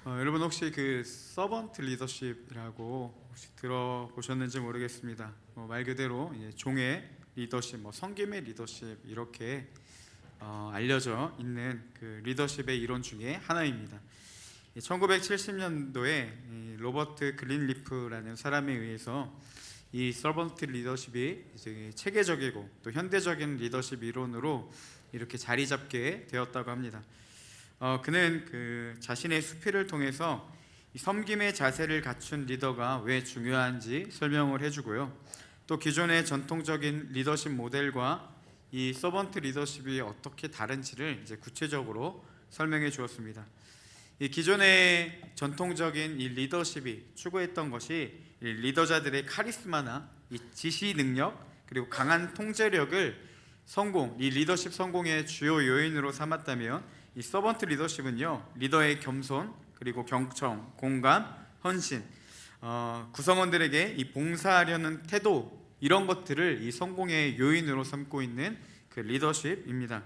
여러분 혹시 그 서번트 리더십이라고 혹시 들어보셨는지 모르겠습니다. 말 그대로 이제 종의 리더십, 섬김의 리더십 이렇게 알려져 있는 그 리더십의 이론 중에 하나입니다. 1970년도에 로버트 그린리프라는 사람에 의해서 이 서번트 리더십이 이제 체계적이고 또 현대적인 리더십 이론으로 이렇게 자리 잡게 되었다고 합니다. 그는 그 자신의 수필을 통해서 이 섬김의 자세를 갖춘 리더가 왜 중요한지 설명을 해주고요. 또 기존의 전통적인 리더십 모델과 이 서번트 리더십이 어떻게 다른지를 이제 구체적으로 설명해 주었습니다. 이 기존의 전통적인 이 리더십이 추구했던 것이 이 리더자들의 카리스마나 이 지시 능력 그리고 강한 통제력을 이 리더십 성공의 주요 요인으로 삼았다면 이 서번트 리더십은요, 리더의 겸손 그리고 경청, 공감, 헌신, 구성원들에게 이 봉사하려는 태도 이런 것들을 이 성공의 요인으로 삼고 있는 그 리더십입니다.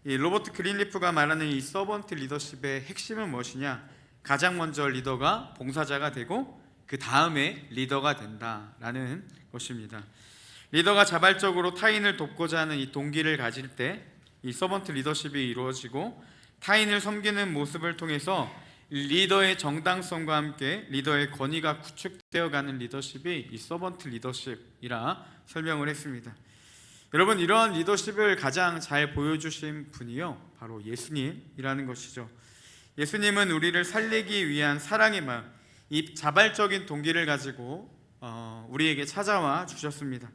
이 로버트 그린리프가 말하는 이 서번트 리더십의 핵심은 무엇이냐? 가장 먼저 리더가 봉사자가 되고 그 다음에 리더가 된다라는 것입니다. 리더가 자발적으로 타인을 돕고자 하는 이 동기를 가질 때 이 서번트 리더십이 이루어지고 타인을 섬기는 모습을 통해서 리더의 정당성과 함께 리더의 권위가 구축되어가는 리더십이 이 서번트 리더십이라 설명을 했습니다. 여러분, 이러한 리더십을 가장 잘 보여주신 분이요, 바로 예수님이라는 것이죠. 예수님은 우리를 살리기 위한 사랑의 마음, 이 자발적인 동기를 가지고 우리에게 찾아와 주셨습니다.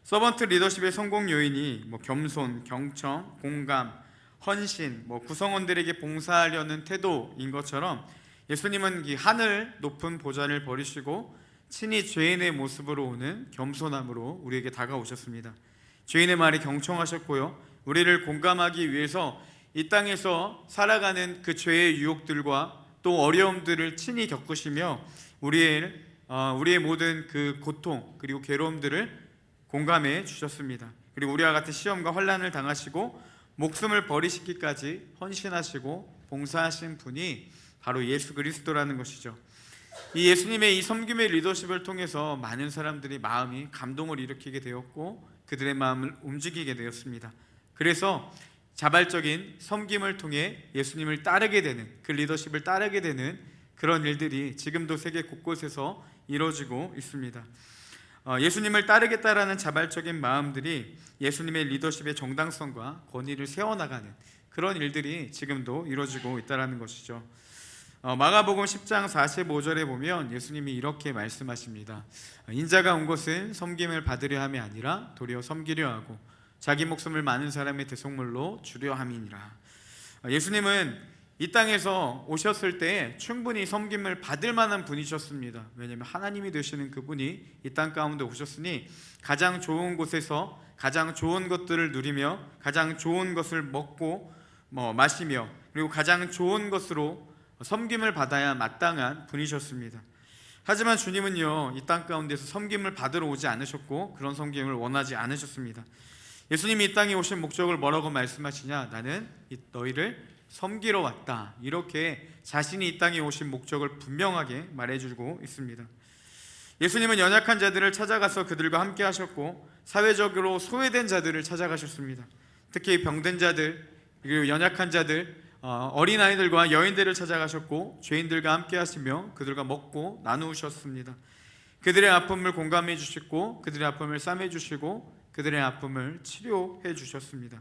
서번트 리더십의 성공 요인이 겸손, 경청, 공감, 헌신, 구성원들에게 봉사하려는 태도인 것처럼 예수님은 이 하늘 높은 보좌를 버리시고 친히 죄인의 모습으로 오는 겸손함으로 우리에게 다가오셨습니다. 죄인의 말에 경청하셨고요, 우리를 공감하기 위해서 이 땅에서 살아가는 그 죄의 유혹들과 또 어려움들을 친히 겪으시며 우리의 모든 그 고통 그리고 괴로움들을 공감해 주셨습니다. 그리고 우리와 같은 시험과 환난을 당하시고 목숨을 버리시기까지 헌신하시고 봉사하신 분이 바로 예수 그리스도라는 것이죠. 이 예수님의 이 섬김의 리더십을 통해서 많은 사람들이 마음이 감동을 일으키게 되었고 그들의 마음을 움직이게 되었습니다. 그래서 자발적인 섬김을 통해 예수님을 따르게 되는, 그 리더십을 따르게 되는 그런 일들이 지금도 세계 곳곳에서 이루어지고 있습니다. 예수님을 따르겠다라는 자발적인 마음들이 예수님의 리더십의 정당성과 권위를 세워나가는 그런 일들이 지금도 이루어지고 있다는 것이죠. 마가복음 10장 45절에 보면 예수님이 이렇게 말씀하십니다. 인자가 온 것은 섬김을 받으려 함이 아니라 도리어 섬기려 하고 자기 목숨을 많은 사람의 대속물로 주려 함이니라. 예수님은 이 땅에서 오셨을 때 충분히 섬김을 받을 만한 분이셨습니다. 왜냐하면 하나님이 되시는 그분이 이 땅 가운데 오셨으니 가장 좋은 곳에서 가장 좋은 것들을 누리며 가장 좋은 것을 먹고 마시며 그리고 가장 좋은 것으로 섬김을 받아야 마땅한 분이셨습니다. 하지만 주님은요, 이 땅 가운데서 섬김을 받으러 오지 않으셨고 그런 섬김을 원하지 않으셨습니다. 예수님이 이 땅에 오신 목적을 뭐라고 말씀하시냐? 나는 너희를 섬기러 왔다. 이렇게 자신이 이 땅에 오신 목적을 분명하게 말해주고 있습니다. 예수님은 연약한 자들을 찾아가서 그들과 함께 하셨고 사회적으로 소외된 자들을 찾아가셨습니다. 특히 병든 자들 그리고 연약한 자들, 어린아이들과 여인들을 찾아가셨고 죄인들과 함께 하시며 그들과 먹고 나누셨습니다. 그들의 아픔을 공감해 주시고 그들의 아픔을 싸매 주시고 그들의 아픔을 치료해 주셨습니다.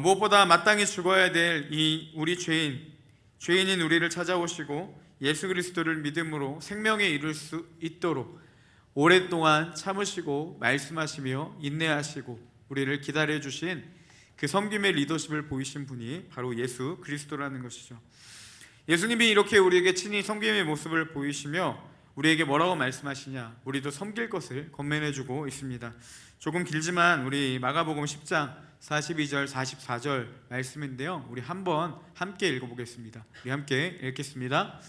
무엇보다 마땅히 죽어야 될 이 우리 죄인인 우리를 찾아오시고 예수 그리스도를 믿음으로 생명에 이를 수 있도록 오랫동안 참으시고 말씀하시며 인내하시고 우리를 기다려 주신 그 섬김의 리더십을 보이신 분이 바로 예수 그리스도라는 것이죠. 예수님이 이렇게 우리에게 친히 섬김의 모습을 보이시며 우리에게 뭐라고 말씀하시냐? 우리도 섬길 것을 권면해주고 있습니다. 조금 길지만 우리 마가복음 10장 42절 44절 말씀인데요, 우리 한번 함께 읽어보겠습니다. 우리 함께 읽겠습니다.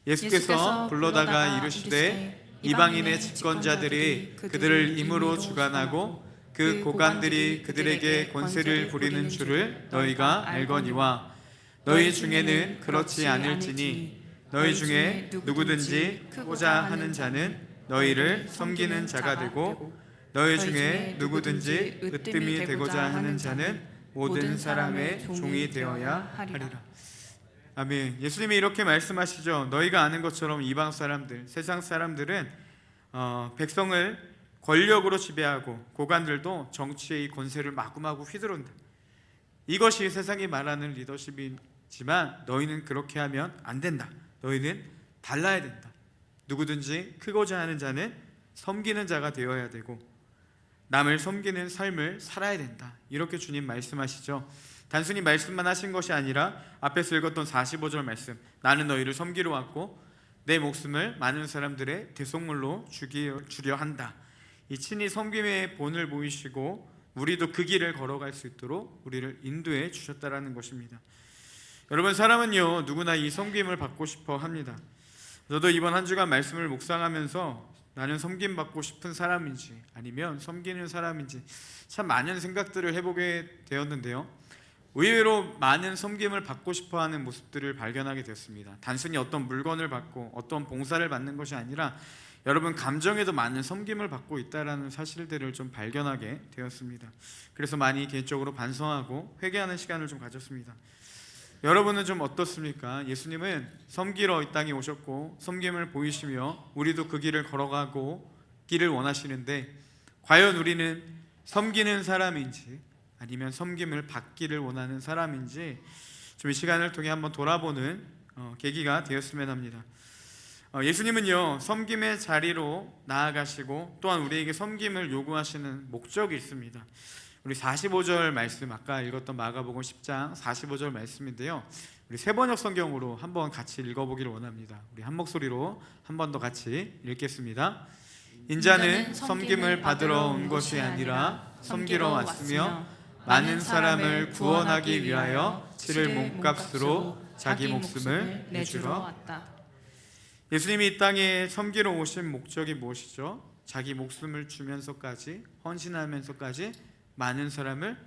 예수께서 불러다가 이르시되 이방인의 집권자들이 그들을 임으로 주관하고 그 고관들이 그들에게 권세를 부리는 줄을 너희가 알거니와 너희 중에는 그렇지 않을지니 너희 중에 누구든지 크고자 하는 자는 너희를 섬기는 자가 되고 너희 중에 누구든지 으뜸이 되고자 하는 자는 모든 사람의 종이 되어야 하리라. 아멘. 예수님이 이렇게 말씀하시죠. 너희가 아는 것처럼 이방 사람들, 세상 사람들은 백성을 권력으로 지배하고 고관들도 정치의 권세를 마구마구 휘두른다. 이것이 세상이 말하는 리더십이지만 너희는 그렇게 하면 안 된다. 너희는 달라야 된다. 누구든지 크고자 하는 자는 섬기는 자가 되어야 되고 남을 섬기는 삶을 살아야 된다. 이렇게 주님 말씀하시죠. 단순히 말씀만 하신 것이 아니라 앞에서 읽었던 45절 말씀, 나는 너희를 섬기러 왔고 내 목숨을 많은 사람들의 대속물로 주려 한다. 이 친히 섬김의 본을 보이시고 우리도 그 길을 걸어갈 수 있도록 우리를 인도해 주셨다라는 것입니다. 여러분, 사람은요 누구나 이 섬김을 받고 싶어 합니다. 저도 이번 한 주간 말씀을 묵상하면서 나는 섬김 받고 싶은 사람인지 아니면 섬기는 사람인지 참 많은 생각들을 해보게 되었는데요, 의외로 많은 섬김을 받고 싶어하는 모습들을 발견하게 되었습니다. 단순히 어떤 물건을 받고 어떤 봉사를 받는 것이 아니라 여러분 감정에도 많은 섬김을 받고 있다는 사실들을 좀 발견하게 되었습니다. 그래서 많이 개인적으로 반성하고 회개하는 시간을 좀 가졌습니다. 여러분은 좀 어떻습니까? 예수님은 섬기러 이 땅에 오셨고 섬김을 보이시며 우리도 그 길을 걸어가고 길을 원하시는데 과연 우리는 섬기는 사람인지 아니면 섬김을 받기를 원하는 사람인지 좀 이 시간을 통해 한번 돌아보는 계기가 되었으면 합니다. 예수님은요 섬김의 자리로 나아가시고 또한 우리에게 섬김을 요구하시는 목적이 있습니다. 우리 45절 말씀, 아까 읽었던 마가복음 10장 45절 말씀인데요, 우리 세번역 성경으로 한번 같이 읽어보기를 원합니다. 우리 한 목소리로 한 번 더 같이 읽겠습니다. 인자는 섬김을 받으러 온 것이 아니라 섬기러 왔으며 많은 사람을 구원하기 위하여 치를 몸값으로 자기 목숨을 내주러 왔다. 예수님이 이 땅에 섬기러 오신 목적이 무엇이죠? 자기 목숨을 주면서까지, 헌신하면서까지 많은 사람을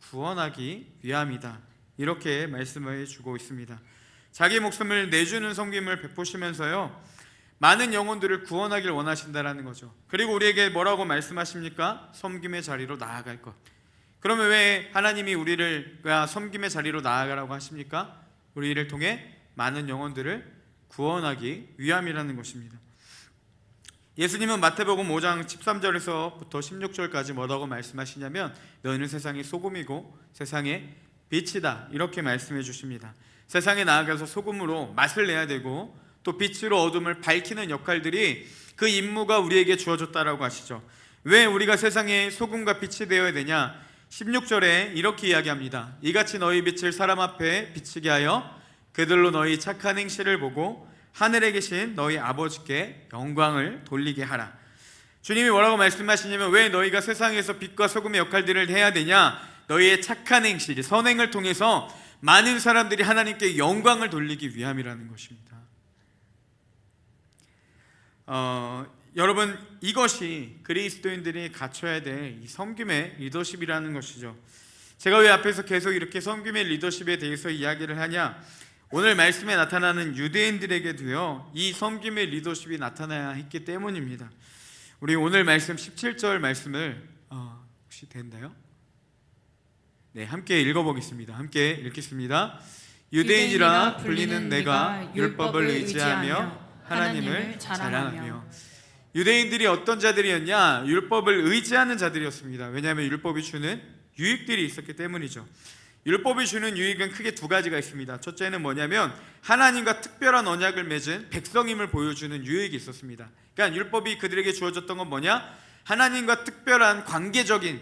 구원하기 위함이다. 이렇게 말씀을 주고 있습니다. 자기 목숨을 내주는 섬김을 베푸시면서요 많은 영혼들을 구원하길 원하신다라는 거죠. 그리고 우리에게 뭐라고 말씀하십니까? 섬김의 자리로 나아갈 것. 그러면 왜 하나님이 우리를 섬김의 자리로 나아가라고 하십니까? 우리를 통해 많은 영혼들을 구원하기 위함이라는 것입니다. 예수님은 마태복음 5장 13절에서부터 16절까지 뭐라고 말씀하시냐면 너희는 세상의 소금이고 세상의 빛이다, 이렇게 말씀해 주십니다. 세상에 나아가서 소금으로 맛을 내야 되고 또 빛으로 어둠을 밝히는 역할들이 그 임무가 우리에게 주어졌다라고 하시죠. 왜 우리가 세상의 소금과 빛이 되어야 되냐? 16절에 이렇게 이야기합니다. 이같이 너희 빛을 사람 앞에 비치게 하여 그들로 너희 착한 행실을 보고 하늘에 계신 너희 아버지께 영광을 돌리게 하라. 주님이 뭐라고 말씀하시냐면 왜 너희가 세상에서 빛과 소금의 역할들을 해야 되냐? 너희의 착한 행실, 선행을 통해서 많은 사람들이 하나님께 영광을 돌리기 위함이라는 것입니다. 여러분, 이것이 그리스도인들이 갖춰야 될 이 섬김의 리더십이라는 것이죠. 제가 왜 앞에서 계속 이렇게 섬김의 리더십에 대해서 이야기를 하냐? 오늘 말씀에 나타나는 유대인들에게도요 이 섬김의 리더십이 나타나야 했기 때문입니다. 우리 오늘 말씀 17절 말씀을 혹시 됐나요? 네, 함께 읽어보겠습니다. 함께 읽겠습니다. 유대인이라 불리는 내가 율법을 의지하며 하나님을 자랑하며. 유대인들이 어떤 자들이었냐? 율법을 의지하는 자들이었습니다. 왜냐하면 율법이 주는 유익들이 있었기 때문이죠. 율법이 주는 유익은 크게 두 가지가 있습니다. 첫째는 뭐냐면 하나님과 특별한 언약을 맺은 백성임을 보여주는 유익이 있었습니다. 그러니까 율법이 그들에게 주어졌던 건 뭐냐? 하나님과 특별한 관계적인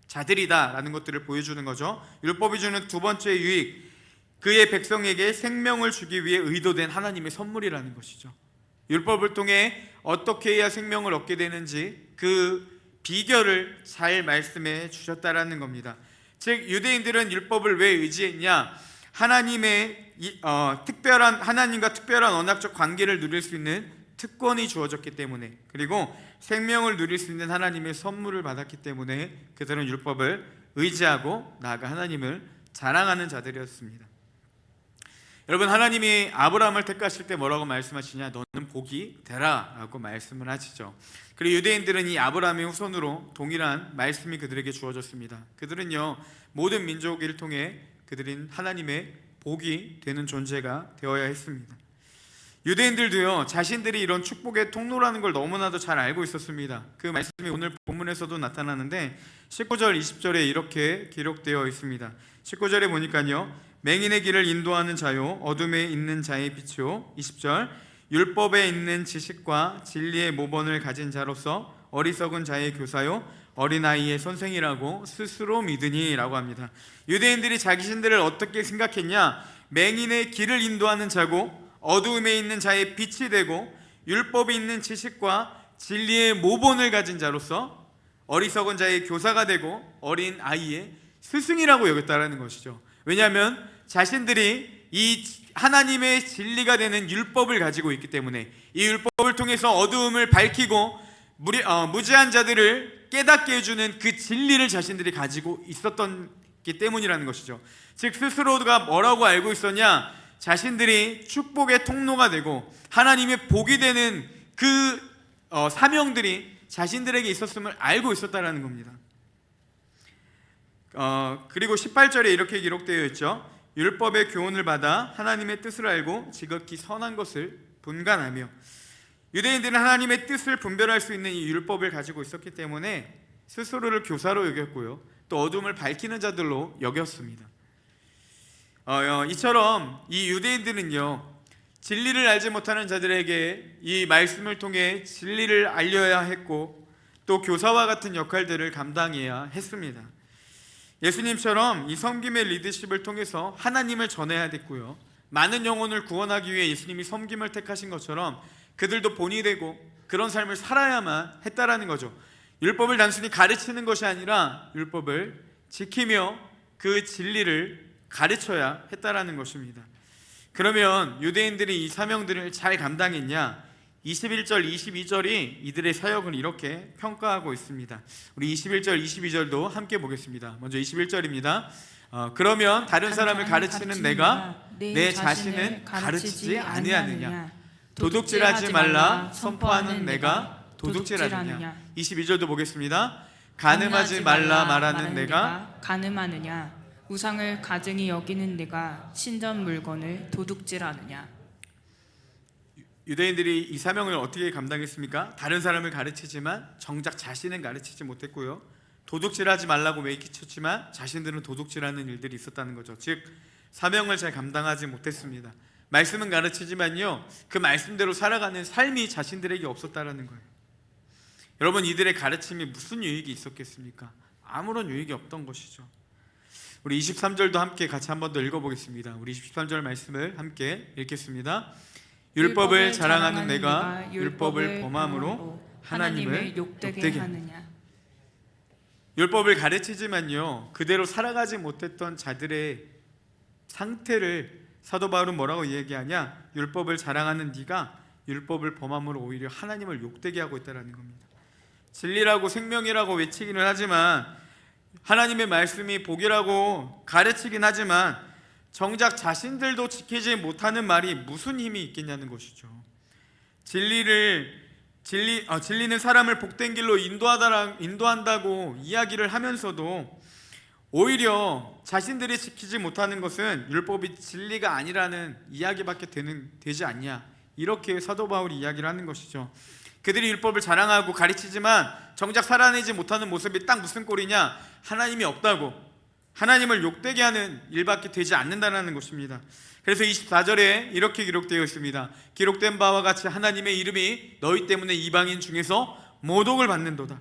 자들이다라는 것들을 보여주는 거죠. 율법이 주는 두 번째 유익, 그의 백성에게 생명을 주기 위해 의도된 하나님의 선물이라는 것이죠. 율법을 통해 어떻게 해야 생명을 얻게 되는지 그 비결을 잘 말씀해 주셨다라는 겁니다. 즉 유대인들은 율법을 왜 의지했냐? 하나님의 특별한 하나님과 특별한 언약적 관계를 누릴 수 있는 특권이 주어졌기 때문에, 그리고 생명을 누릴 수 있는 하나님의 선물을 받았기 때문에 그들은 율법을 의지하고 나아가 하나님을 자랑하는 자들이었습니다. 여러분, 하나님이 아브라함을 택하실 때 뭐라고 말씀하시냐? 너는 복이 되라 라고 말씀을 하시죠. 그리고 유대인들은 이 아브라함의 후손으로 동일한 말씀이 그들에게 주어졌습니다. 그들은요, 모든 민족을 통해 그들은 하나님의 복이 되는 존재가 되어야 했습니다. 유대인들도요, 자신들이 이런 축복의 통로라는 걸 너무나도 잘 알고 있었습니다. 그 말씀이 오늘 본문에서도 나타나는데 19절 20절에 이렇게 기록되어 있습니다. 19절에 보니까요, 맹인의 길을 인도하는 자요, 어둠에 있는 자의 빛이요. 20절, 율법에 있는 지식과 진리의 모본을 가진 자로서 어리석은 자의 교사요, 어린아이의 선생이라고 스스로 믿으니 라고 합니다. 유대인들이 자신들을 어떻게 생각했냐? 맹인의 길을 인도하는 자고 어두움에 있는 자의 빛이 되고 율법이 있는 지식과 진리의 모본을 가진 자로서 어리석은 자의 교사가 되고 어린 아이의 스승이라고 여겼다라는 것이죠. 왜냐하면 자신들이 이 하나님의 진리가 되는 율법을 가지고 있기 때문에 이 율법을 통해서 어두움을 밝히고 무지한 자들을 깨닫게 해주는 그 진리를 자신들이 가지고 있었기 때문이라는 것이죠. 즉 스스로가 뭐라고 알고 있었냐? 자신들이 축복의 통로가 되고 하나님의 복이 되는 그 사명들이 자신들에게 있었음을 알고 있었다라는 겁니다. 그리고 18절에 이렇게 기록되어 있죠. 율법의 교훈을 받아 하나님의 뜻을 알고 지극히 선한 것을 분간하며. 유대인들은 하나님의 뜻을 분별할 수 있는 이 율법을 가지고 있었기 때문에 스스로를 교사로 여겼고요, 또 어둠을 밝히는 자들로 여겼습니다. 이처럼 이 유대인들은요, 진리를 알지 못하는 자들에게 이 말씀을 통해 진리를 알려야 했고 또 교사와 같은 역할들을 감당해야 했습니다. 예수님처럼 이 섬김의 리더십을 통해서 하나님을 전해야 됐고요, 많은 영혼을 구원하기 위해 예수님이 섬김을 택하신 것처럼 그들도 본이 되고 그런 삶을 살아야만 했다라는 거죠. 율법을 단순히 가르치는 것이 아니라 율법을 지키며 그 진리를 가르쳐야 했다라는 것입니다. 그러면 유대인들이 이 사명들을 잘 감당했냐? 21절, 22절이 이들의 사역을 이렇게 평가하고 있습니다. 우리 21절, 22절도 함께 보겠습니다. 먼저 21절입니다. 그러면 다른 사람을 가르치는 내가 내 자신을 가르치지 아니하느냐? 도둑질하지 말라 선포하는 내가 도둑질하느냐? 22절도 보겠습니다. 가늠하지 말라 말하는 내가 가늠하느냐? 우상을 가증히 여기는 내가 신전 물건을 도둑질하느냐? 유대인들이 이 사명을 어떻게 감당했습니까? 다른 사람을 가르치지만 정작 자신은 가르치지 못했고요, 도둑질하지 말라고 매기쳤지만 자신들은 도둑질하는 일들이 있었다는 거죠. 즉 사명을 잘 감당하지 못했습니다. 말씀은 가르치지만요, 그 말씀대로 살아가는 삶이 자신들에게 없었다라는 거예요. 여러분, 이들의 가르침이 무슨 유익이 있었겠습니까? 아무런 유익이 없던 것이죠. 우리 23절도 함께 같이 한 번 더 읽어보겠습니다. 우리 23절 말씀을 함께 읽겠습니다. 율법을 자랑하는 내가 율법을 범함으로 하나님을 욕되게 하느냐? 율법을 가르치지만요, 그대로 살아가지 못했던 자들의 상태를 사도 바울은 뭐라고 이야기하냐? 율법을 자랑하는 네가 율법을 범함으로 오히려 하나님을 욕되게 하고 있다는 겁니다. 진리라고 생명이라고 외치기는 하지만 하나님의 말씀이 복이라고 가르치긴 하지만 정작 자신들도 지키지 못하는 말이 무슨 힘이 있겠냐는 것이죠. 진리는 사람을 복된 길로 인도한다고 이야기를 하면서도 오히려 자신들이 지키지 못하는 것은 율법이 진리가 아니라는 이야기밖에 되지 않냐, 이렇게 사도 바울이 이야기를 하는 것이죠. 그들이 율법을 자랑하고 가르치지만 정작 살아내지 못하는 모습이 딱 무슨 꼴이냐? 하나님이 없다고, 하나님을 욕되게 하는 일밖에 되지 않는다는 것입니다. 그래서 24절에 이렇게 기록되어 있습니다. 기록된 바와 같이 하나님의 이름이 너희 때문에 이방인 중에서 모독을 받는도다.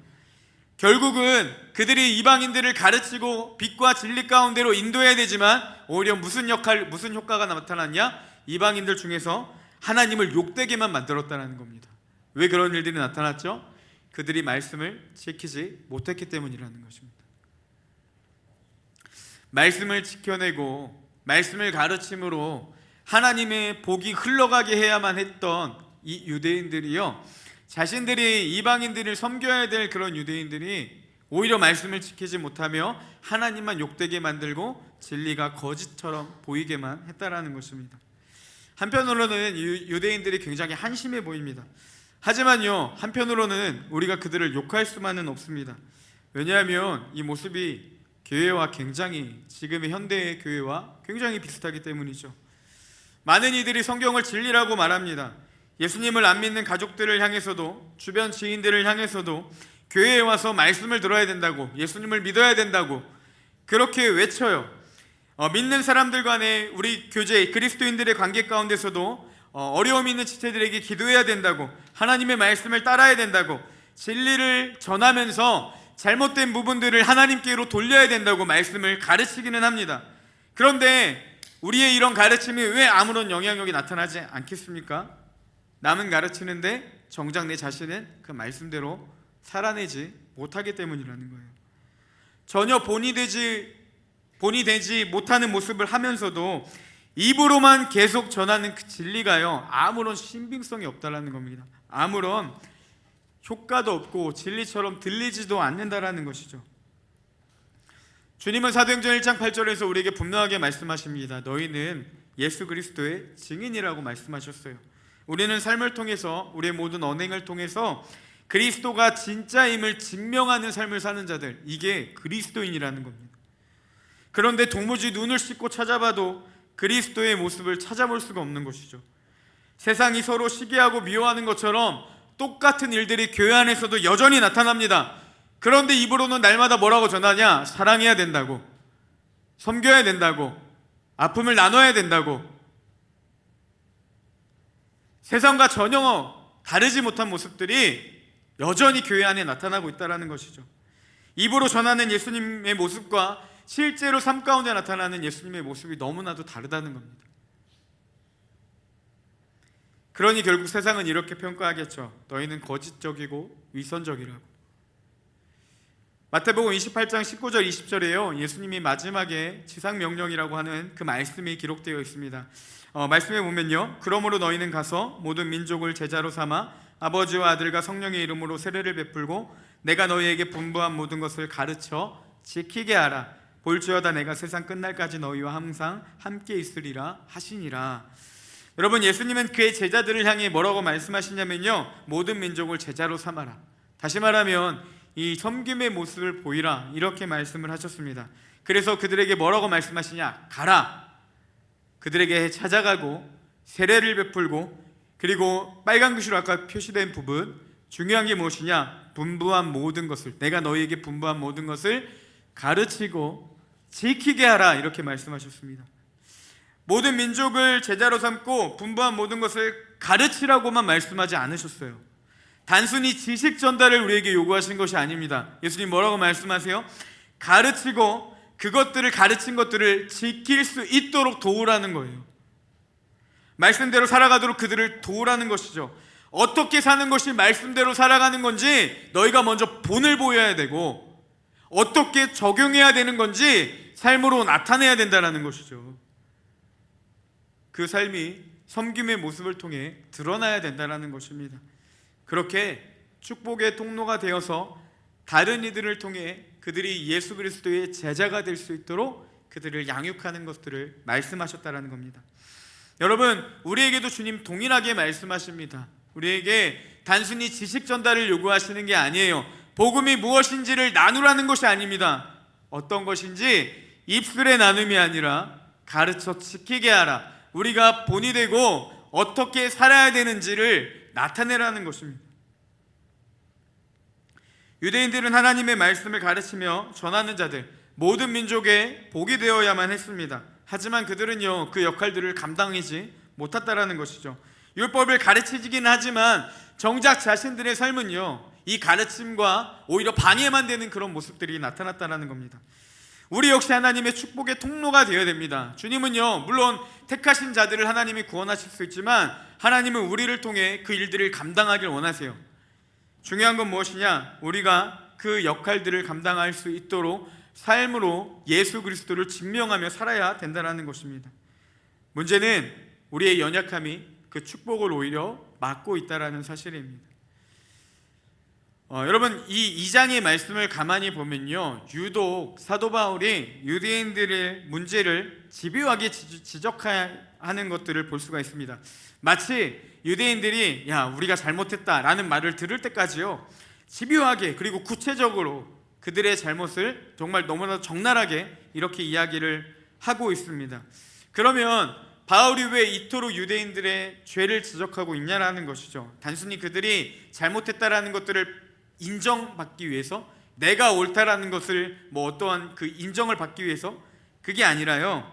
결국은 그들이 이방인들을 가르치고 빛과 진리 가운데로 인도해야 되지만 오히려 무슨 효과가 나타났냐? 이방인들 중에서 하나님을 욕되게만 만들었다는 겁니다. 왜 그런 일들이 나타났죠? 그들이 말씀을 지키지 못했기 때문이라는 것입니다. 말씀을 지켜내고 말씀을 가르침으로 하나님의 복이 흘러가게 해야만 했던 이 유대인들이요, 자신들이 이방인들을 섬겨야 될 그런 유대인들이 오히려 말씀을 지키지 못하며 하나님만 욕되게 만들고 진리가 거짓처럼 보이게만 했다라는 것입니다. 한편으로는 유대인들이 굉장히 한심해 보입니다. 하지만요, 한편으로는 우리가 그들을 욕할 수만은 없습니다. 왜냐하면 이 모습이 교회와 굉장히, 지금의 현대의 교회와 굉장히 비슷하기 때문이죠. 많은 이들이 성경을 진리라고 말합니다. 예수님을 안 믿는 가족들을 향해서도, 주변 지인들을 향해서도 교회에 와서 말씀을 들어야 된다고, 예수님을 믿어야 된다고 그렇게 외쳐요. 믿는 사람들 간의 우리 교제, 그리스도인들의 관계 가운데서도 어려움 있는 지체들에게 기도해야 된다고, 하나님의 말씀을 따라야 된다고, 진리를 전하면서 잘못된 부분들을 하나님께로 돌려야 된다고 말씀을 가르치기는 합니다. 그런데 우리의 이런 가르침이 왜 아무런 영향력이 나타나지 않겠습니까? 남은 가르치는데 정작 내 자신은 그 말씀대로 살아내지 못하기 때문이라는 거예요. 전혀 본이 되지 못하는 모습을 하면서도 입으로만 계속 전하는 그 진리가요, 아무런 신빙성이 없다라는 겁니다. 아무런 효과도 없고 진리처럼 들리지도 않는다라는 것이죠. 주님은 사도행전 1장 8절에서 우리에게 분명하게 말씀하십니다. 너희는 예수 그리스도의 증인이라고 말씀하셨어요. 우리는 삶을 통해서, 우리의 모든 언행을 통해서 그리스도가 진짜임을 증명하는 삶을 사는 자들, 이게 그리스도인이라는 겁니다. 그런데 도무지 눈을 씻고 찾아봐도 그리스도의 모습을 찾아볼 수가 없는 것이죠. 세상이 서로 시기하고 미워하는 것처럼 똑같은 일들이 교회 안에서도 여전히 나타납니다. 그런데 입으로는 날마다 뭐라고 전하냐? 사랑해야 된다고, 섬겨야 된다고, 아픔을 나눠야 된다고. 세상과 전혀 다르지 못한 모습들이 여전히 교회 안에 나타나고 있다는 것이죠. 입으로 전하는 예수님의 모습과 실제로 삶 가운데 나타나는 예수님의 모습이 너무나도 다르다는 겁니다. 그러니 결국 세상은 이렇게 평가하겠죠. 너희는 거짓적이고 위선적이라고. 마태복음 28장 19절 20절에요, 예수님이 마지막에 지상명령이라고 하는 그 말씀이 기록되어 있습니다. 말씀에 보면요, 그러므로 너희는 가서 모든 민족을 제자로 삼아 아버지와 아들과 성령의 이름으로 세례를 베풀고 내가 너희에게 분부한 모든 것을 가르쳐 지키게 하라. 볼지어다 내가 세상 끝날까지 너희와 항상 함께 있으리라 하시니라. 여러분, 예수님은 그의 제자들을 향해 뭐라고 말씀하시냐면요, 모든 민족을 제자로 삼아라. 다시 말하면 이 섬김의 모습을 보이라, 이렇게 말씀을 하셨습니다. 그래서 그들에게 뭐라고 말씀하시냐? 가라. 그들에게 찾아가고 세례를 베풀고, 그리고 빨간 글씨로 아까 표시된 부분, 중요한 게 무엇이냐? 분부한 모든 것을, 내가 너희에게 분부한 모든 것을 가르치고 지키게 하라, 이렇게 말씀하셨습니다. 모든 민족을 제자로 삼고 분부한 모든 것을 가르치라고만 말씀하지 않으셨어요. 단순히 지식 전달을 우리에게 요구하신 것이 아닙니다. 예수님 뭐라고 말씀하세요? 가르치고 그것들을, 가르친 것들을 지킬 수 있도록 도우라는 거예요. 말씀대로 살아가도록 그들을 도우라는 것이죠. 어떻게 사는 것이 말씀대로 살아가는 건지 너희가 먼저 본을 보여야 되고, 어떻게 적용해야 되는 건지 삶으로 나타내야 된다는 것이죠. 그 삶이 섬김의 모습을 통해 드러나야 된다는 것입니다. 그렇게 축복의 통로가 되어서 다른 이들을 통해 그들이 예수 그리스도의 제자가 될 수 있도록 그들을 양육하는 것들을 말씀하셨다는 겁니다. 여러분, 우리에게도 주님 동일하게 말씀하십니다. 우리에게 단순히 지식 전달을 요구하시는 게 아니에요. 복음이 무엇인지를 나누라는 것이 아닙니다. 어떤 것인지 입술의 나눔이 아니라 가르쳐 지키게 하라. 우리가 본이 되고 어떻게 살아야 되는지를 나타내라는 것입니다. 유대인들은 하나님의 말씀을 가르치며 전하는 자들, 모든 민족의 복이 되어야만 했습니다. 하지만 그들은요, 그 역할들을 감당하지 못했다라는 것이죠. 율법을 가르치기는 하지만 정작 자신들의 삶은요, 이 가르침과 오히려 방해만 되는 그런 모습들이 나타났다는 겁니다. 우리 역시 하나님의 축복의 통로가 되어야 됩니다. 주님은요, 물론 택하신 자들을 하나님이 구원하실 수 있지만 하나님은 우리를 통해 그 일들을 감당하길 원하세요. 중요한 건 무엇이냐? 우리가 그 역할들을 감당할 수 있도록 삶으로 예수 그리스도를 증명하며 살아야 된다는 것입니다. 문제는 우리의 연약함이 그 축복을 오히려 막고 있다는 사실입니다. 여러분 이 2장의 말씀을 가만히 보면요, 유독 사도 바울이 유대인들의 문제를 집요하게 지적하는 것들을 볼 수가 있습니다. 마치 유대인들이 야 우리가 잘못했다라는 말을 들을 때까지요, 집요하게 그리고 구체적으로 그들의 잘못을 정말 너무나 적나라하게 이렇게 이야기를 하고 있습니다. 그러면 바울이 왜 이토록 유대인들의 죄를 지적하고 있냐라는 것이죠. 단순히 그들이 잘못했다라는 것들을 인정받기 위해서, 내가 옳다라는 것을 어떠한 그 인정을 받기 위해서 그게 아니라요,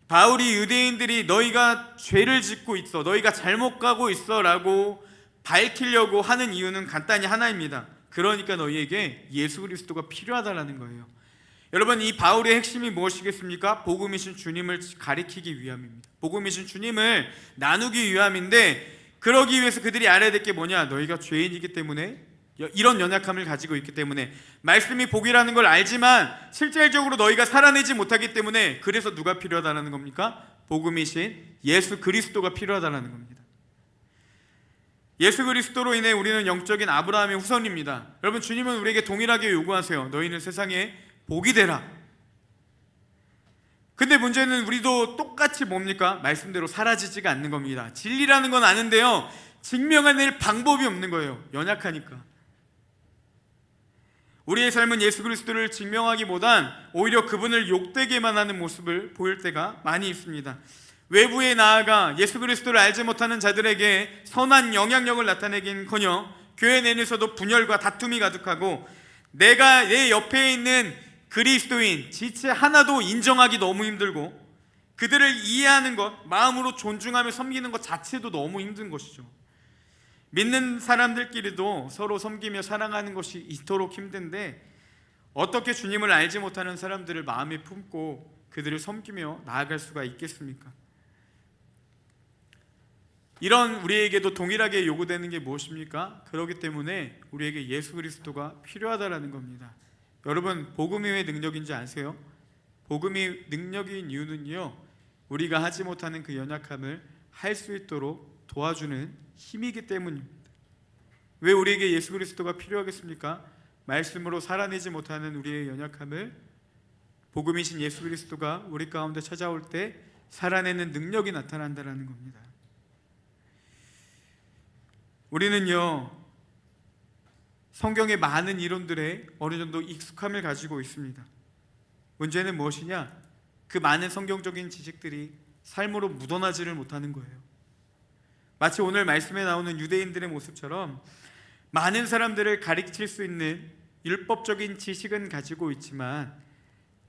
바울이 유대인들이 너희가 죄를 짓고 있어, 너희가 잘못 가고 있어 라고 밝히려고 하는 이유는 간단히 하나입니다. 그러니까 너희에게 예수 그리스도가 필요하다라는 거예요. 여러분 이 바울의 핵심이 무엇이겠습니까? 복음이신 주님을 가리키기 위함입니다. 복음이신 주님을 나누기 위함인데, 그러기 위해서 그들이 알아야 될 게 뭐냐? 너희가 죄인이기 때문에, 이런 연약함을 가지고 있기 때문에, 말씀이 복이라는 걸 알지만 실질적으로 너희가 살아내지 못하기 때문에, 그래서 누가 필요하다는 겁니까? 복음이신 예수 그리스도가 필요하다는 겁니다. 예수 그리스도로 인해 우리는 영적인 아브라함의 후손입니다. 여러분 주님은 우리에게 동일하게 요구하세요. 너희는 세상에 복이 되라. 근데 문제는 우리도 똑같이 뭡니까? 말씀대로 사라지지가 않는 겁니다. 진리라는 건 아는데요, 증명해낼 방법이 없는 거예요. 연약하니까. 우리의 삶은 예수 그리스도를 증명하기보단 오히려 그분을 욕되게만 하는 모습을 보일 때가 많이 있습니다. 외부에 나아가 예수 그리스도를 알지 못하는 자들에게 선한 영향력을 나타내긴커녕 교회 내에서도 분열과 다툼이 가득하고, 내가 내 옆에 있는 그리스도인 지체 하나도 인정하기 너무 힘들고, 그들을 이해하는 것, 마음으로 존중하며 섬기는 것 자체도 너무 힘든 것이죠. 믿는 사람들끼리도 서로 섬기며 사랑하는 것이 이토록 힘든데, 어떻게 주님을 알지 못하는 사람들을 마음에 품고 그들을 섬기며 나아갈 수가 있겠습니까? 이런 우리에게도 동일하게 요구되는 게 무엇입니까? 그렇기 때문에 우리에게 예수 그리스도가 필요하다라는 겁니다. 여러분 복음이 왜 능력인지 아세요? 복음이 능력인 이유는요, 우리가 하지 못하는 그 연약함을 할 수 있도록 도와주는 힘이기 때문입니다. 왜 우리에게 예수 그리스도가 필요하겠습니까? 말씀으로 살아내지 못하는 우리의 연약함을 복음이신 예수 그리스도가 우리 가운데 찾아올 때 살아내는 능력이 나타난다는 겁니다. 우리는요, 성경의 많은 이론들에 어느 정도 익숙함을 가지고 있습니다. 문제는 무엇이냐? 그 많은 성경적인 지식들이 삶으로 묻어나지를 못하는 거예요. 마치 오늘 말씀에 나오는 유대인들의 모습처럼 많은 사람들을 가르칠 수 있는 율법적인 지식은 가지고 있지만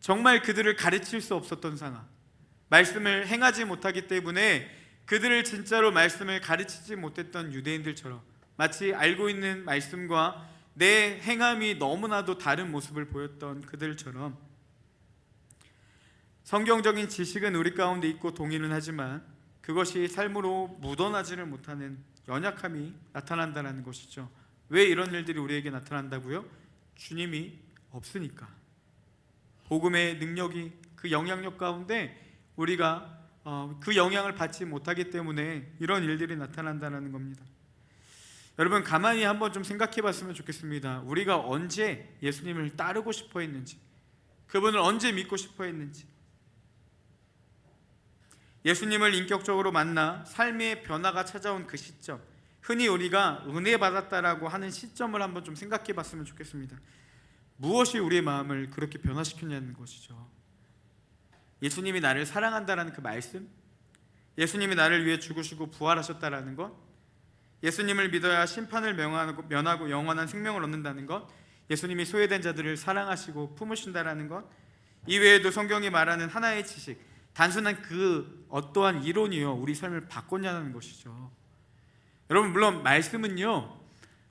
정말 그들을 가르칠 수 없었던 상황, 말씀을 행하지 못하기 때문에 그들을 진짜로 말씀을 가르치지 못했던 유대인들처럼, 마치 알고 있는 말씀과 내 행함이 너무나도 다른 모습을 보였던 그들처럼, 성경적인 지식은 우리 가운데 있고 동의는 하지만 그것이 삶으로 묻어나지를 못하는 연약함이 나타난다는 것이죠. 왜 이런 일들이 우리에게 나타난다고요? 주님이 없으니까. 복음의 능력이, 그 영향력 가운데 우리가 그 영향을 받지 못하기 때문에 이런 일들이 나타난다는 겁니다. 여러분 가만히 한번 좀 생각해 봤으면 좋겠습니다. 우리가 언제 예수님을 따르고 싶어 했는지, 그분을 언제 믿고 싶어 했는지, 예수님을 인격적으로 만나 삶의 변화가 찾아온 그 시점, 흔히 우리가 은혜 받았다라고 하는 시점을 한번 좀 생각해 봤으면 좋겠습니다. 무엇이 우리의 마음을 그렇게 변화시켰냐는 것이죠. 예수님이 나를 사랑한다라는 그 말씀, 예수님이 나를 위해 죽으시고 부활하셨다라는 것, 예수님을 믿어야 심판을 면하고 영원한 생명을 얻는다는 것, 예수님이 소외된 자들을 사랑하시고 품으신다라는 것, 이외에도 성경이 말하는 하나의 지식, 단순한 그 어떠한 이론이요 우리 삶을 바꿨냐는 것이죠. 여러분 물론 말씀은요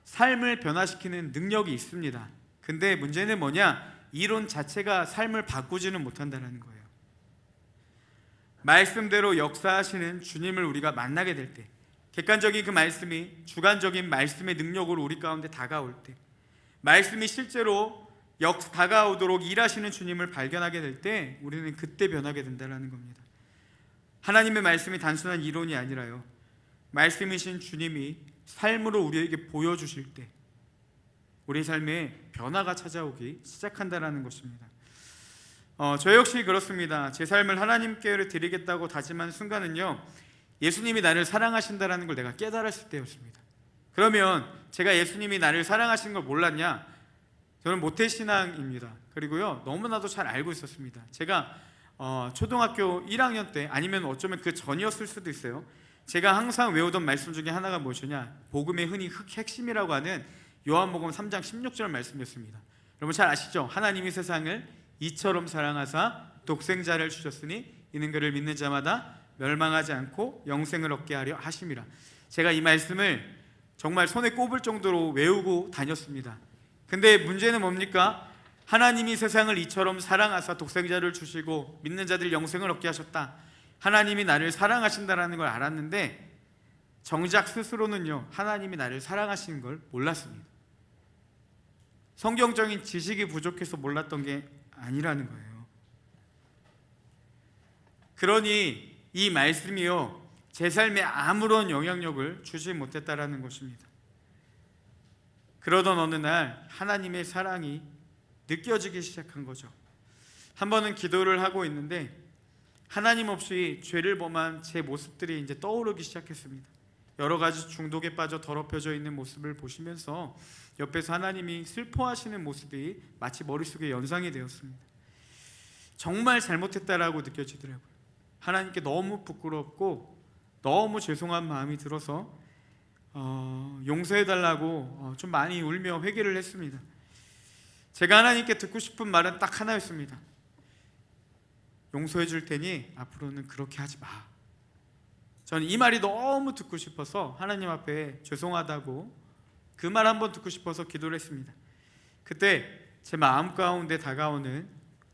삶을 변화시키는 능력이 있습니다. 근데 문제는 뭐냐? 이론 자체가 삶을 바꾸지는 못한다는 거예요. 말씀대로 역사하시는 주님을 우리가 만나게 될 때, 객관적인 그 말씀이 주관적인 말씀의 능력으로 우리 가운데 다가올 때, 말씀이 실제로 다가오도록 일하시는 주님을 발견하게 될 때 우리는 그때 변하게 된다는 겁니다. 하나님의 말씀이 단순한 이론이 아니라요, 말씀이신 주님이 삶으로 우리에게 보여주실 때 우리 삶에 변화가 찾아오기 시작한다라는 것입니다. 저 역시 그렇습니다. 제 삶을 하나님께 드리겠다고 다짐한 순간은요, 예수님이 나를 사랑하신다라는 걸 내가 깨달았을 때였습니다. 그러면 제가 예수님이 나를 사랑하시는 걸 몰랐냐? 저는 모태신앙입니다. 그리고요, 너무나도 잘 알고 있었습니다. 제가 초등학교 1학년 때, 아니면 어쩌면 그 전이었을 수도 있어요. 제가 항상 외우던 말씀 중에 하나가 무엇이냐, 복음의 흔히 핵심이라고 하는 요한복음 3장 16절 말씀이었습니다. 여러분 잘 아시죠? 하나님이 세상을 이처럼 사랑하사 독생자를 주셨으니 이는 그를 믿는 자마다 멸망하지 않고 영생을 얻게 하려 하심이라. 제가 이 말씀을 정말 손에 꼽을 정도로 외우고 다녔습니다. 근데 문제는 뭡니까? 하나님이 세상을 이처럼 사랑하사 독생자를 주시고 믿는 자들 영생을 얻게 하셨다. 하나님이 나를 사랑하신다라는 걸 알았는데 정작 스스로는요, 하나님이 나를 사랑하시는 걸 몰랐습니다. 성경적인 지식이 부족해서 몰랐던 게 아니라는 거예요. 그러니 이 말씀이요, 제 삶에 아무런 영향력을 주지 못했다라는 것입니다. 그러던 어느 날 하나님의 사랑이 느껴지기 시작한 거죠. 한 번은 기도를 하고 있는데 하나님 없이 죄를 범한 제 모습들이 이제 떠오르기 시작했습니다. 여러 가지 중독에 빠져 더럽혀져 있는 모습을 보시면서 옆에서 하나님이 슬퍼하시는 모습이 마치 머릿속에 연상이 되었습니다. 정말 잘못했다라고 느껴지더라고요. 하나님께 너무 부끄럽고 너무 죄송한 마음이 들어서 용서해달라고 좀 많이 울며 회개를 했습니다. 제가 하나님께 듣고 싶은 말은 딱 하나였습니다. 용서해 줄 테니 앞으로는 그렇게 하지 마. 저는 이 말이 너무 듣고 싶어서 하나님 앞에 죄송하다고 그 말 한번 듣고 싶어서 기도를 했습니다. 그때 제 마음 가운데 다가오는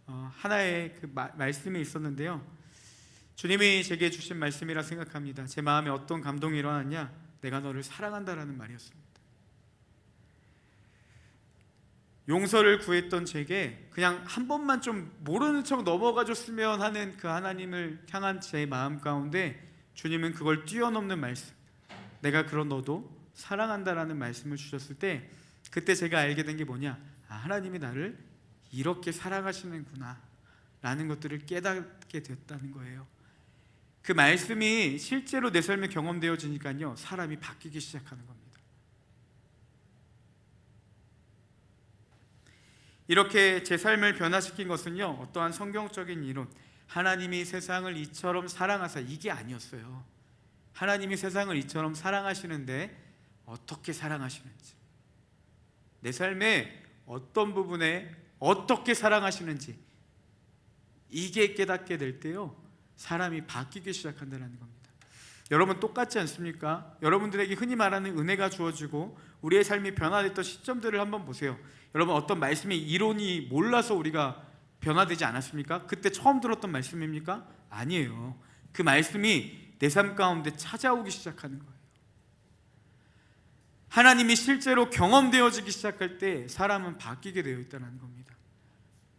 하나의 그 말씀이 있었는데요, 주님이 제게 주신 말씀이라 생각합니다. 제 마음에 어떤 감동이 일어났냐? 내가 너를 사랑한다라는 말이었습니다. 용서를 구했던 제게 그냥 한 번만 좀 모르는 척 넘어가 줬으면 하는 그 하나님을 향한 제 마음 가운데 주님은 그걸 뛰어넘는 말씀, 내가 그런 너도 사랑한다라는 말씀을 주셨을 때 그때 제가 알게 된 게 뭐냐, 하나님이 나를 이렇게 사랑하시는구나 라는 것들을 깨닫게 됐다는 거예요. 그 말씀이 실제로 내 삶에 경험되어지니까요, 사람이 바뀌기 시작하는 겁니다. 이렇게 제 삶을 변화시킨 것은요, 어떠한 성경적인 이론, 하나님이 세상을 이처럼 사랑하사, 이게 아니었어요. 하나님이 세상을 이처럼 사랑하시는데 어떻게 사랑하시는지, 내 삶의 어떤 부분에 어떻게 사랑하시는지, 이게 깨닫게 될 때요, 사람이 바뀌기 시작한다는 겁니다. 여러분 똑같지 않습니까? 여러분들에게 흔히 말하는 은혜가 주어지고 우리의 삶이 변화됐던 시점들을 한번 보세요. 여러분 어떤 말씀의 이론이 몰라서 우리가 변화되지 않았습니까? 그때 처음 들었던 말씀입니까? 아니에요. 그 말씀이 내 삶 가운데 찾아오기 시작하는 거예요. 하나님이 실제로 경험되어지기 시작할 때 사람은 바뀌게 되어 있다는 겁니다.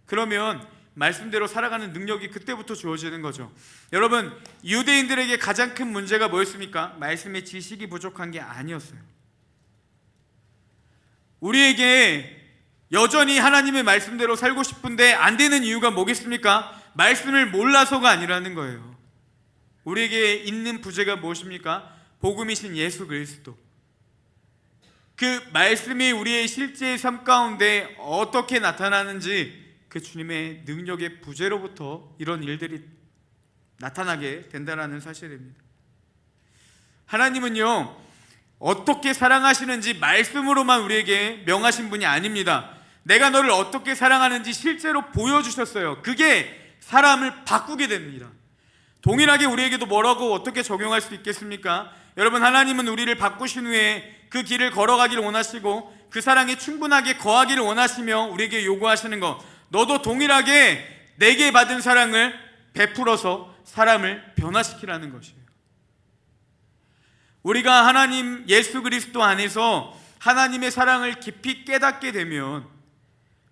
그러면 말씀대로 살아가는 능력이 그때부터 주어지는 거죠. 여러분, 유대인들에게 가장 큰 문제가 뭐였습니까? 말씀의 지식이 부족한 게 아니었어요. 우리에게 여전히 하나님의 말씀대로 살고 싶은데 안 되는 이유가 뭐겠습니까? 말씀을 몰라서가 아니라는 거예요. 우리에게 있는 부재가 무엇입니까? 복음이신 예수 그리스도. 그 말씀이 우리의 실제 삶 가운데 어떻게 나타나는지, 그 주님의 능력의 부재로부터 이런 일들이 나타나게 된다는 사실입니다. 하나님은요, 어떻게 사랑하시는지 말씀으로만 우리에게 명하신 분이 아닙니다. 내가 너를 어떻게 사랑하는지 실제로 보여주셨어요. 그게 사람을 바꾸게 됩니다. 동일하게 우리에게도 뭐라고 어떻게 적용할 수 있겠습니까? 여러분, 하나님은 우리를 바꾸신 후에 그 길을 걸어가기를 원하시고 그 사랑에 충분하게 거하기를 원하시며 우리에게 요구하시는 것, 너도 동일하게 내게 받은 사랑을 베풀어서 사람을 변화시키라는 것이에요. 우리가 하나님 예수 그리스도 안에서 하나님의 사랑을 깊이 깨닫게 되면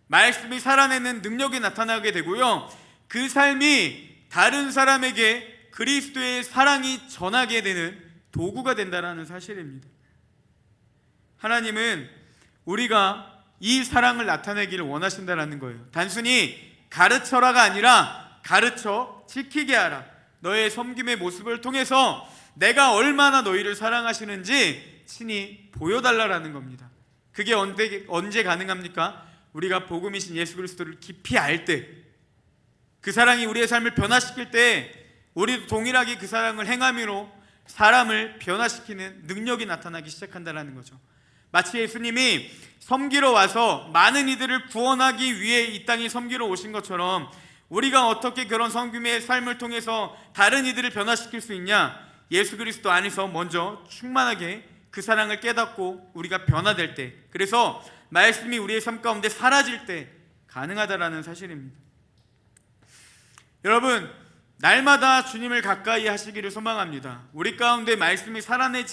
말씀이 살아내는 능력이 나타나게 되고요, 그 삶이 다른 사람에게 그리스도의 사랑이 전하게 되는 도구가 된다는 사실입니다. 하나님은 우리가 이 사랑을 나타내기를 원하신다라는 거예요. 단순히 가르쳐라가 아니라 가르쳐 지키게 하라. 너의 섬김의 모습을 통해서 내가 얼마나 너희를 사랑하시는지 친히 보여달라라는 겁니다. 그게 언제 가능합니까? 우리가 복음이신 예수 그리스도를 깊이 알 때, 그 사랑이 우리의 삶을 변화시킬 때 우리도 동일하게 그 사랑을 행함으로 사람을 변화시키는 능력이 나타나기 시작한다는 거죠. 마치 예수님이 섬기러 와서 많은 이들을 구원하기 위해 이 땅에 섬기러 오신 것처럼 우리가 어떻게 그런 섬김의 삶을 통해서 다른 이들을 변화시킬 수 있냐? 예수 그리스도 안에서 먼저 충만하게 그 사랑을 깨닫고 우리가 변화될 때, 그래서 말씀이 우리의 삶 가운데 사라질 때 가능하다라는 사실입니다. 여러분, 날마다 주님을 가까이 하시기를 소망합니다. 우리 가운데 말씀이 살아낼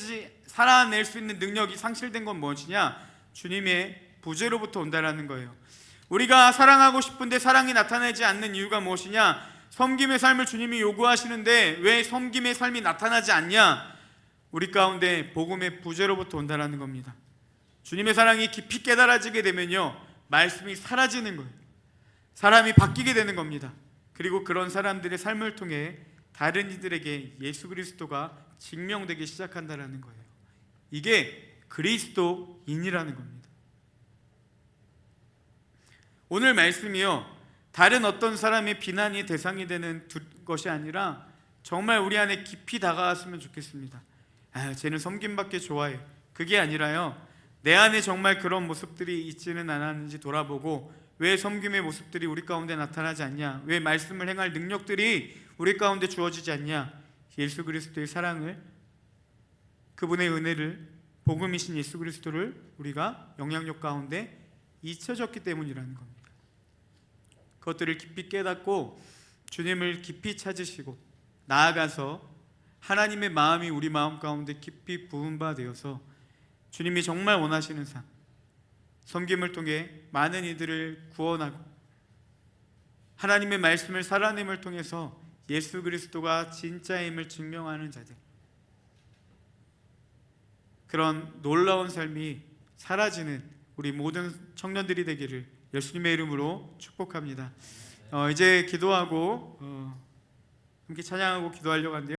수 있는 능력이 상실된 건 무엇이냐? 주님의 부재로부터 온다라는 거예요. 우리가 사랑하고 싶은데 사랑이 나타나지 않는 이유가 무엇이냐? 섬김의 삶을 주님이 요구하시는데 왜 섬김의 삶이 나타나지 않냐? 우리 가운데 복음의 부재로부터 온다라는 겁니다. 주님의 사랑이 깊이 깨달아지게 되면요, 말씀이 사라지는 거예요. 사람이 바뀌게 되는 겁니다. 그리고 그런 사람들의 삶을 통해 다른 이들에게 예수 그리스도가 증명되기 시작한다라는 거예요. 이게 그리스도인이라는 겁니다. 오늘 말씀이요, 다른 어떤 사람의 비난이 대상이 되는 것이 아니라 정말 우리 안에 깊이 다가왔으면 좋겠습니다. 쟤는 섬김받기 좋아해. 그게 아니라요, 내 안에 정말 그런 모습들이 있지는 않았는지 돌아보고 왜 섬김의 모습들이 우리 가운데 나타나지 않냐? 왜 말씀을 행할 능력들이 우리 가운데 주어지지 않냐? 예수 그리스도의 사랑을, 그분의 은혜를, 복음이신 예수 그리스도를 우리가 영향력 가운데 잊혀졌기 때문이라는 겁니다. 그것들을 깊이 깨닫고 주님을 깊이 찾으시고 나아가서 하나님의 마음이 우리 마음 가운데 깊이 부은 바 되어서 주님이 정말 원하시는 삶, 섬김을 통해 많은 이들을 구원하고 하나님의 말씀을 살아냄을 통해서 예수 그리스도가 진짜임을 증명하는 자들, 그런 놀라운 삶이 사라지는 우리 모든 청년들이 되기를 예수님의 이름으로 축복합니다. 이제 기도하고 함께 찬양하고 기도하려고 하는데요.